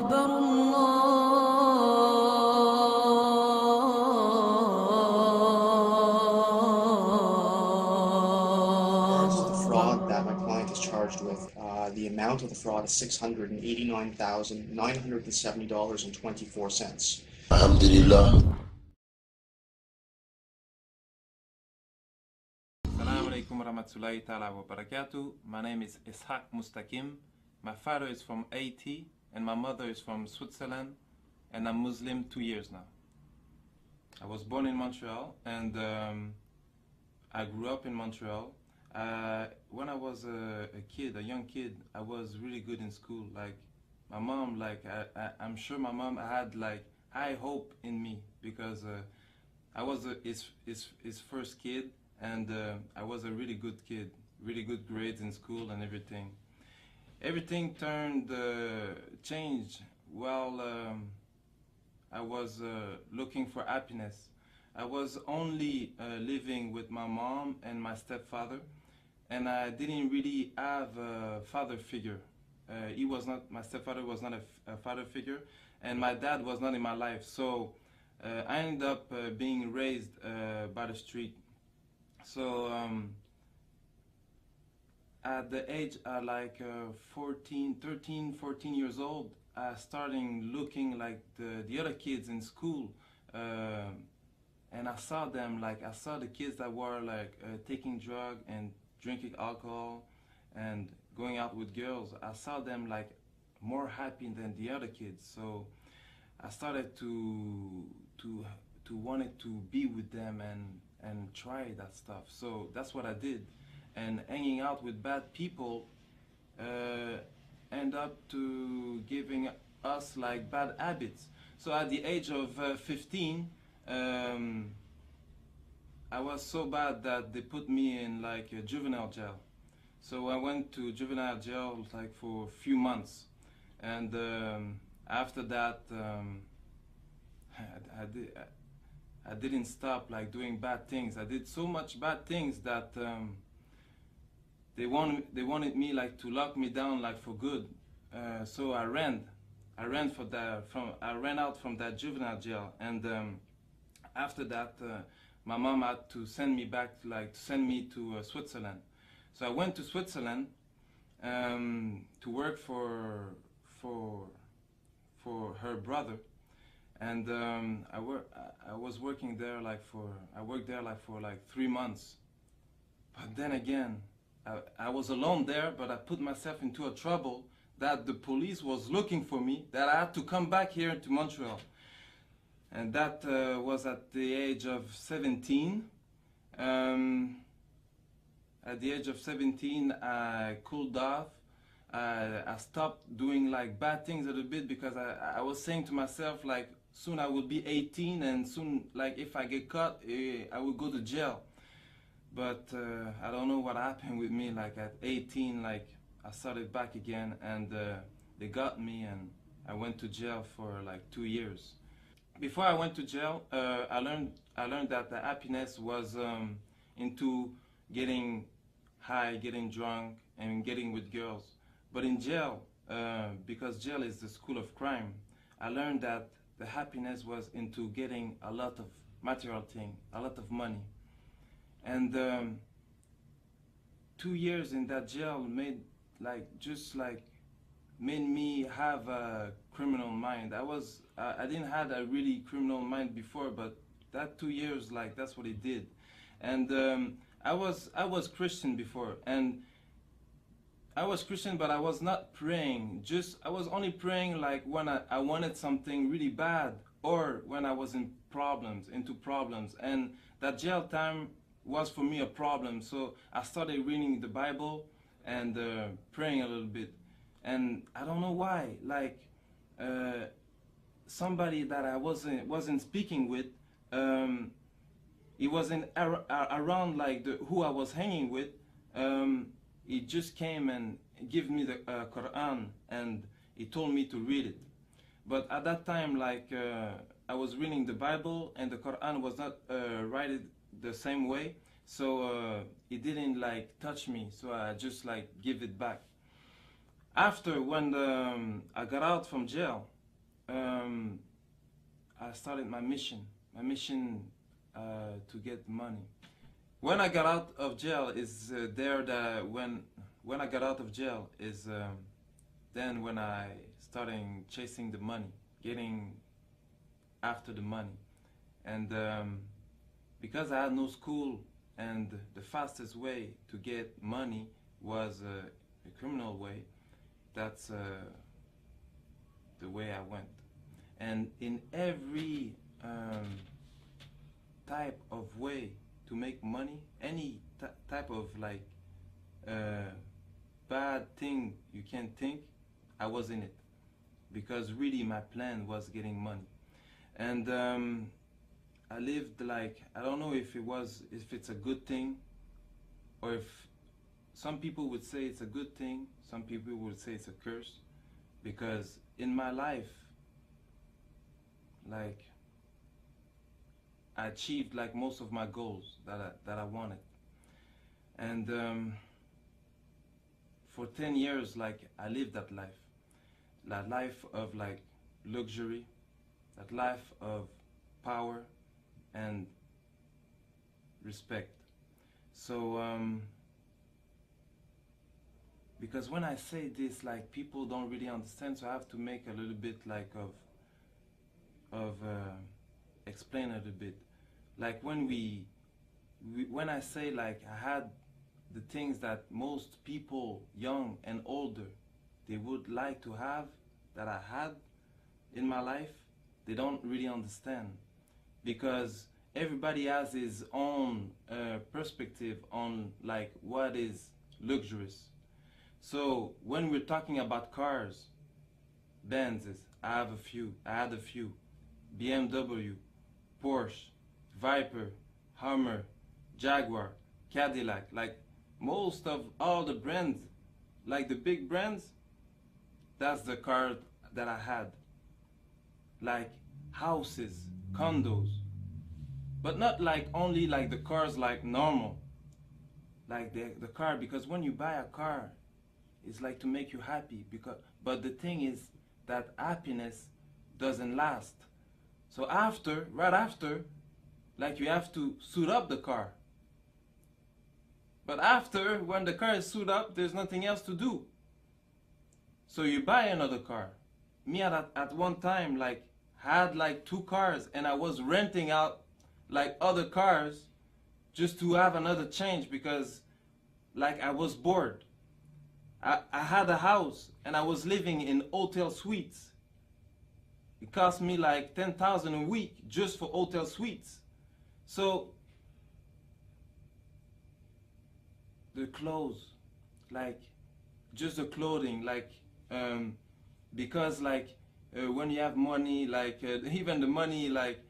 أكبر The fraud that my client is charged with, the amount of the fraud is $689,970.24. Alhamdulillah. Assalamu alaikum warahmatullahi ta'ala wa barakatuh. My name is Ishaq Mustaqim. My father is from Haiti and my mother is from Switzerland, and I'm Muslim 2 years now. I was born in Montreal and I grew up in Montreal. When I was a young kid, I was really good in school. Like my mom, I'm sure my mom had like high hope in me because I was his first kid, and I was a really good kid, really good grades in school and everything. Everything changed while I was looking for happiness. I was only living with my mom and my stepfather, and I didn't really have a father figure. My stepfather was not a father figure, and my dad was not in my life. So I ended up being raised by the street. So at the age of 13, 14 years old, I started looking like the other kids in school. And I saw the kids that were taking drugs and drinking alcohol and going out with girls. I saw them like more happy than the other kids. So I started to wanted to be with them and try that stuff. So that's what I did. And hanging out with bad people end up to giving us like bad habits. So at the age of 15, I was so bad that they put me in like a juvenile jail. So I went to juvenile jail like for a few months, and after that I didn't stop like doing bad things. I did so much bad things that they wanted me like to lock me down like for good. So I ran out from that juvenile jail, and after that my mom had to send me back to to Switzerland. So I went to Switzerland to work for her brother, and I was working there I worked there for 3 months. But then again, I was alone there, but I put myself into a trouble that the police was looking for me, that I had to come back here to Montreal. And that was at the age of 17. At the age of 17, I cooled off. I stopped doing like bad things a little bit, because I was saying to myself like soon I will be 18, and soon like if I get caught, I will go to jail. But I don't know what happened with me. Like at 18, like I started back again, and they got me, and I went to jail for like 2 years. Before I went to jail, I learned that the happiness was into getting high, getting drunk, and getting with girls. But in jail, because jail is the school of crime, I learned that the happiness was into getting a lot of material thing, a lot of money. And 2 years in that jail made me have a criminal mind. I didn't have a really criminal mind before, but that 2 years, like that's what it did. And I was Christian before, and I was Christian, but I was not praying. I was only praying like when I wanted something really bad, or when I was into problems. And that jail time was for me a problem. So I started reading the Bible and praying a little bit. And I don't know why, like somebody that I wasn't speaking with, he wasn't around like who I was hanging with. He just came and gave me the Quran, and he told me to read it. But at that time, like I was reading the Bible, and the Quran was not written the same way, so it didn't like touch me. So I just like give it back. After when I got out from jail, I started my mission to get money. When I got out of jail is when I got out of jail is then when I started chasing the money, getting after the money. And because I had no school and the fastest way to get money was a criminal way, that's the way I went. And in every type of way to make money, any type of like bad thing you can think, I was in it, because really my plan was getting money. And I lived like, I don't know if it's a good thing, or if some people would say it's a good thing, some people would say it's a curse, because in my life, like, I achieved like most of my goals that I wanted. And for 10 years, like, I lived that life of like luxury, that life of power and respect. So because when I say this, like, people don't really understand, so I have to make a little bit like of explain a little bit. Like when I say like I had the things that most people, young and older, they would like to have, that I had in my life, they don't really understand, because everybody has his own perspective on like what is luxurious. So when we're talking about cars, Benzes, I had a few, BMW, Porsche, Viper, Hummer, Jaguar, Cadillac, like most of all the brands, like the big brands, that's the car that I had. Like houses, condos, but not like only like the cars like normal, like the car, because when you buy a car, it's like to make you happy, but the thing is that happiness doesn't last. So right after, like, you have to suit up the car. But after, when the car is suited up, there's nothing else to do. So you buy another car. Me at one time, like, had like 2 cars, and I was renting out like other cars just to have another change, because like I was bored. I had a house and I was living in hotel suites. It cost me like 10,000 a week just for hotel suites. So the clothes, like just the clothing, like because like when you have money, like even the money, like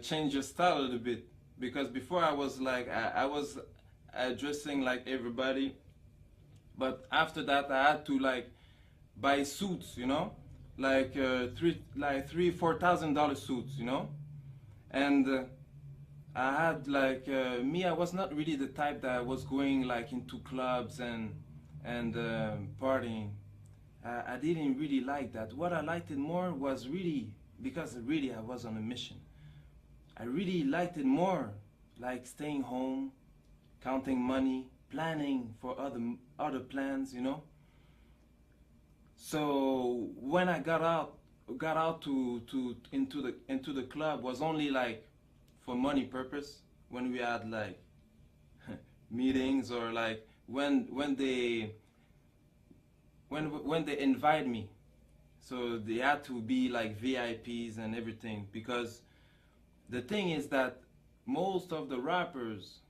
change your style a little bit. Because before I was like I was dressing like everybody, but after that I had to like buy suits, you know, like $3,000-4,000 suits, you know. And I had like me, I was not really the type that was going like into clubs and partying. I didn't really like that. What I liked it more was really, because really I was on a mission. I really liked it more, like staying home, counting money, planning for other plans, you know. So when I got out into the club, was only like for money purpose. When we had like meetings, or like when they invite me, so they had to be like VIPs and everything. Because the thing is that most of the rappers,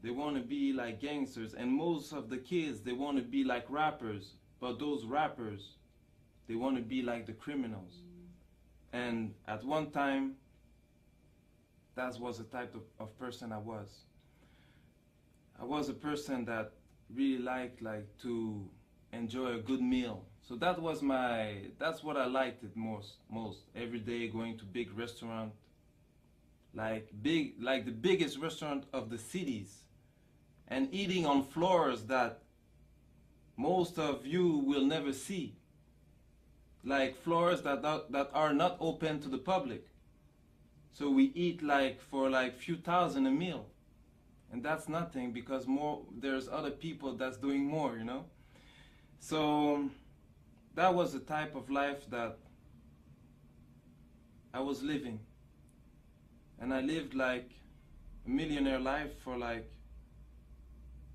they want to be like gangsters, and most of the kids, they want to be like rappers, but those rappers, they want to be like the criminals. And at one time, that was the type of person I was. I was a person that really liked like to enjoy a good meal. So that's what I liked it most. Every day going to big restaurant, like the biggest restaurant of the cities, and eating on floors that most of you will never see. like floors that are not open to the public. So we eat like for like few thousand a meal, and that's nothing because there's other people that's doing more, you know. So that was the type of life that I was living, and I lived like a millionaire life for like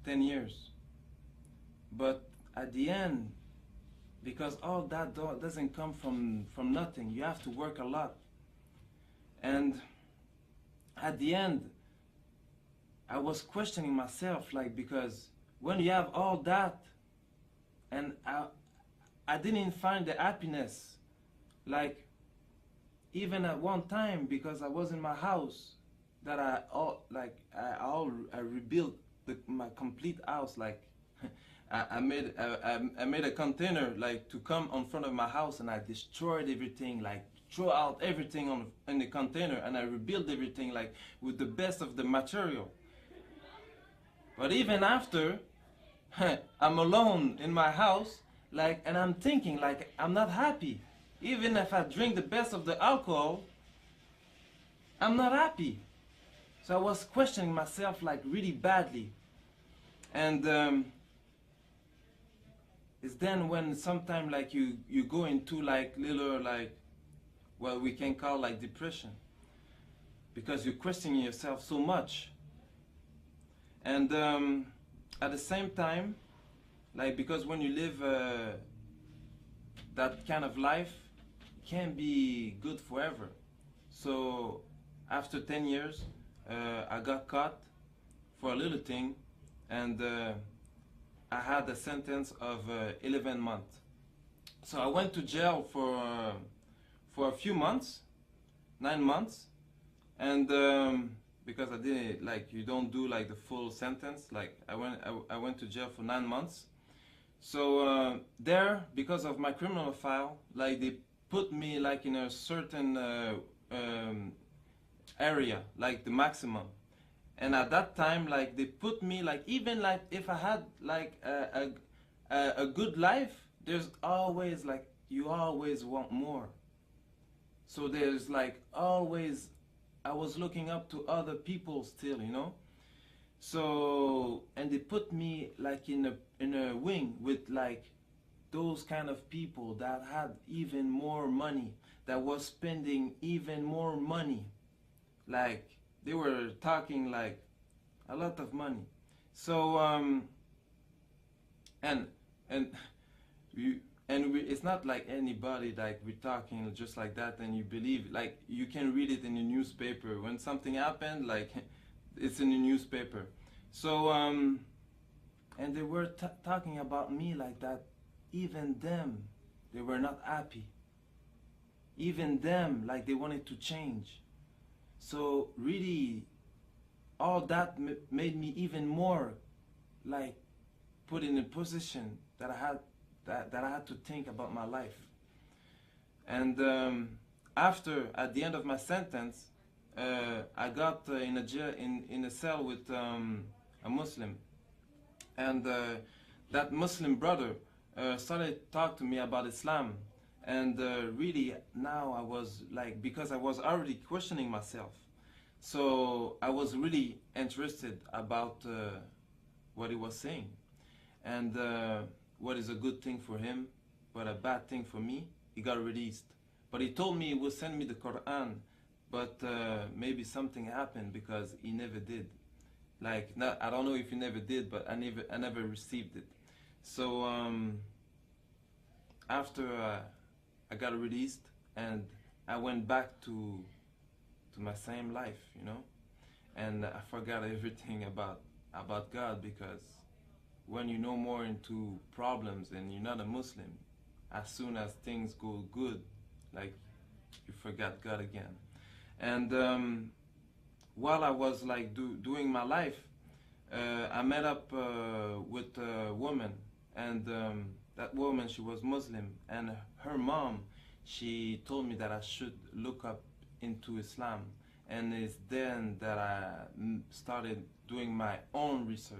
10 years. But at the end, because all that doesn't come from nothing, you have to work a lot. And at the end, I was questioning myself, like, because when you have all that, and I didn't find the happiness, like, even at one time, because I was in my house, that I rebuilt my complete house, like, I made a container like to come in front of my house, and I destroyed everything, like throw out everything in the container, and I rebuilt everything like with the best of the material. But even after, I'm alone in my house, like, and I'm thinking like I'm not happy. Even if I drink the best of the alcohol, I'm not happy. So I was questioning myself like really badly, and it's then when sometime like you go into like little like what we can call like depression, because you're questioning yourself so much. And at the same time, like, because when you live that kind of life, it can't be good forever. So after 10 years, I got caught for a little thing, and I had a sentence of 11 months. So I went to jail for a few months, 9 months, and because I didn't, like, you don't do like the full sentence. Like I went to jail for 9 months. So there, because of my criminal file, like they put me like in a certain area, like the maximum. And at that time, like they put me like, even like if I had like a good life, there's always like, you always want more. So there's like always, I was looking up to other people still, you know. So, and they put me like in a wing with like those kind of people that had even more money, that was spending even more money. Like they were talking like a lot of money. So and you it's not like anybody, like we're talking just like that and you believe, like you can read it in the newspaper when something happened, like it's in the newspaper. So and they were talking about me like that. Even them, they were not happy. Even them, like they wanted to change. So really, all that made me even more like put in a position that I had that I had to think about my life. And after, at the end of my sentence, I got in a jail, in a cell with a Muslim, and that Muslim brother started to talk to me about Islam. And really now I was like, because I was already questioning myself, so I was really interested about what he was saying, and what is a good thing for him, but a bad thing for me. He got released, but he told me he would send me the Quran, but maybe something happened because he never did. Like, I don't know if he never did, but I never received it. So after I got released, and I went back to my same life, you know, and I forgot everything about God, because when you know more into problems and you're not a Muslim, as soon as things go good, like you forgot God again. And while I was like doing my life, I met up with a woman, and that woman, she was Muslim, and her mom, she told me that I should look up into Islam, and it's then that I started doing my own research.